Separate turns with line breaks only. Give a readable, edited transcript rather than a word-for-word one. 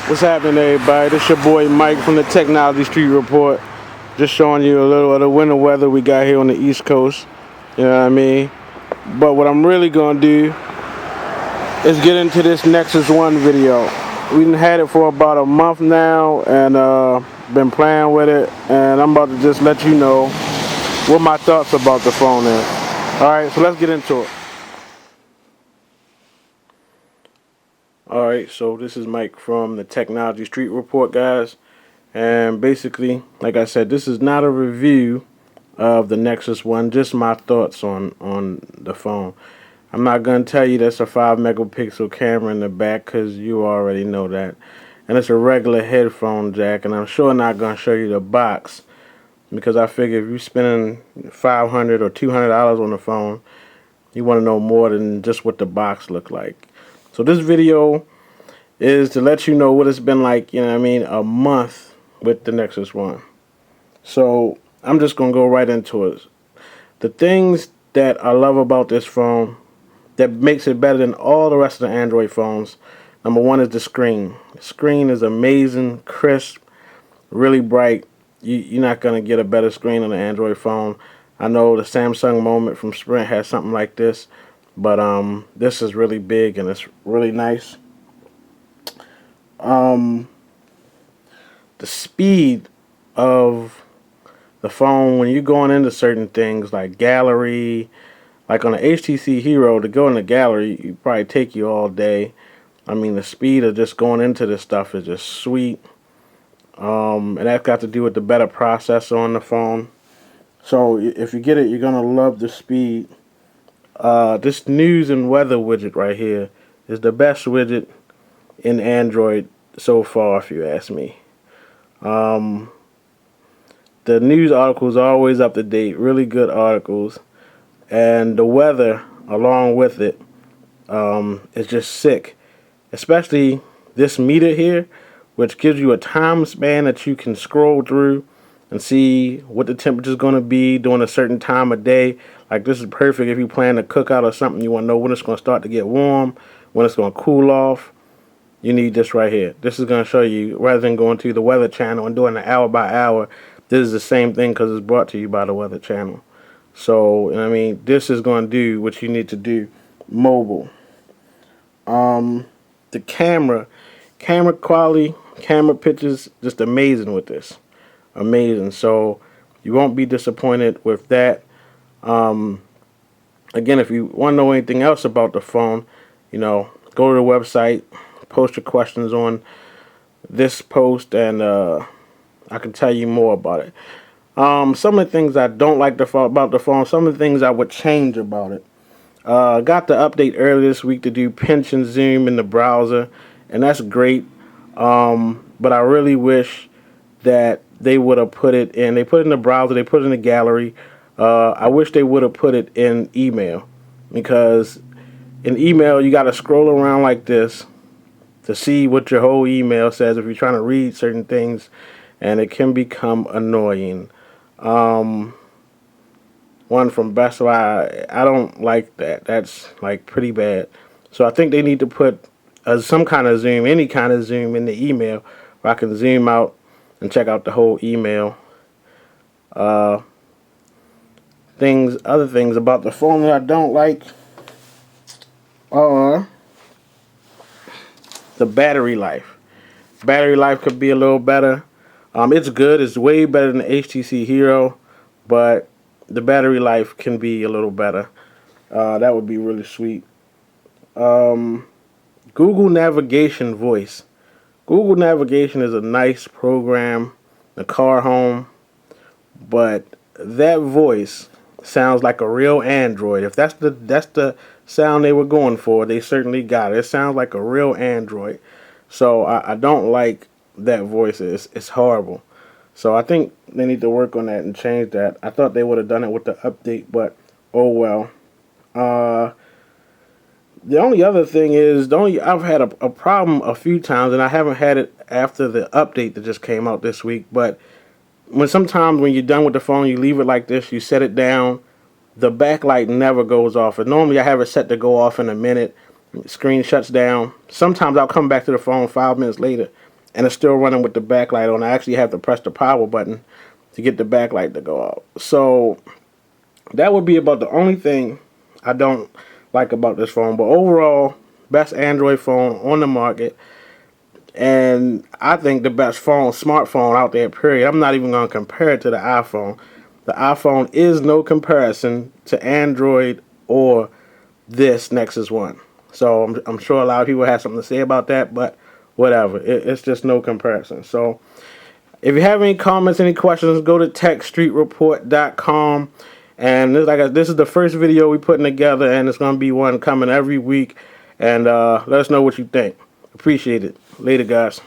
What's happening, everybody? This your boy Mike from the Technology Street Report. Just showing you a little of the winter weather we got here on the East Coast. You know what I mean? But what I'm really gonna do is get into this Nexus One video. We've had it for about a month now, and been playing with it. And I'm about to just let you know what my thoughts about the phone is. All right, so let's get into it. Alright, so this is Mike from the Technology Street Report, guys. And basically, like I said, this is not a review of the Nexus One, just my thoughts on the phone. I'm not going to tell you that's a 5 megapixel camera in the back, because you already know that. And it's a regular headphone jack, and I'm sure not going to show you the box, because I figure if you're spending $500 or $200 on the phone, you want to know more than just what the box look like. So this video is to let you know what it's been like, you know what I mean, a month with the Nexus One. So I'm just going to go right into it. The things that I love about this phone that makes it better than all the rest of the Android phones, number one is the screen. The screen is amazing, crisp, really bright. You're not going to get a better screen on an Android phone. I know the Samsung Moment from Sprint has something like this, but this is really big and it's really nice. The speed of the phone when you're going into certain things like gallery, like on the HTC Hero, to go in the gallery, it probably take you all day. I mean, the speed of just going into this stuff is just sweet. And that's got to do with the better processor on the phone. So if you get it, you're gonna love the speed. This news and weather widget right here is the best widget in Android so far, if you ask me. The news articles are always up to date, really good articles, and the weather along with it is just sick. Especially this meter here, which gives you a time span that you can scroll through and see what the temperature is going to be during a certain time of day. Like, this is perfect if you plan to cook out or something. You want to know when it's going to start to get warm, when it's going to cool off. You need this right here. This is going to show you, rather than going to the Weather Channel and doing it hour by hour, this is the same thing because it's brought to you by the Weather Channel. So, I mean, this is going to do what you need to do. Mobile. The camera quality, camera pictures, just amazing with this. Amazing. So you won't be disappointed with that. Again, if you want to know anything else about the phone, you know, go to the website, post your questions on this post, and I can tell you more about it. Some of the things I don't like about the phone, some of the things I would change about it. Got the update earlier this week to do pinch and zoom in the browser, and that's great. But I really wish that they would have put it in. They put it in the browser. They put it in the gallery. I wish they would have put it in email, because in email you got to scroll around like this to see what your whole email says if you're trying to read certain things, and it can become annoying. One from Best Buy, I don't like that. That's like pretty bad. So I think they need to put some kind of zoom, any kind of zoom in the email, where I can zoom out and check out the whole email. Other things about the phone that I don't like are the battery life. Battery life could be a little better. It's good. It's way better than the HTC Hero, but the battery life can be a little better. That would be really sweet. Google Navigation voice. Google Navigation is a nice program, the car home, but that voice sounds like a real Android. If that's the sound they were going for, they certainly got it. It sounds like a real Android. So I don't like that voice. It's horrible. So I think they need to work on that and change that. I thought they would have done it with the update, but oh well. The only other thing is, I've had a problem a few times, and I haven't had it after the update that just came out this week, but sometimes when you're done with the phone, you leave it like this, you set it down, the backlight never goes off. And normally I have it set to go off in a minute. The screen shuts down. Sometimes I'll come back to the phone 5 minutes later and it's still running with the backlight on. I actually have to press the power button to get the backlight to go out. So that would be about the only thing I don't like about this phone. But overall, best Android phone on the market, and I think the best smartphone out there, period. I'm not even going to compare it to the iPhone. The iPhone is no comparison to Android or this Nexus One. So I'm sure a lot of people have something to say about that, but whatever. It's just no comparison. So if you have any comments, any questions, go to techstreetreport.com. And this is the first video we're putting together, and it's going to be one coming every week. And let us know what you think. Appreciate it. Later, guys.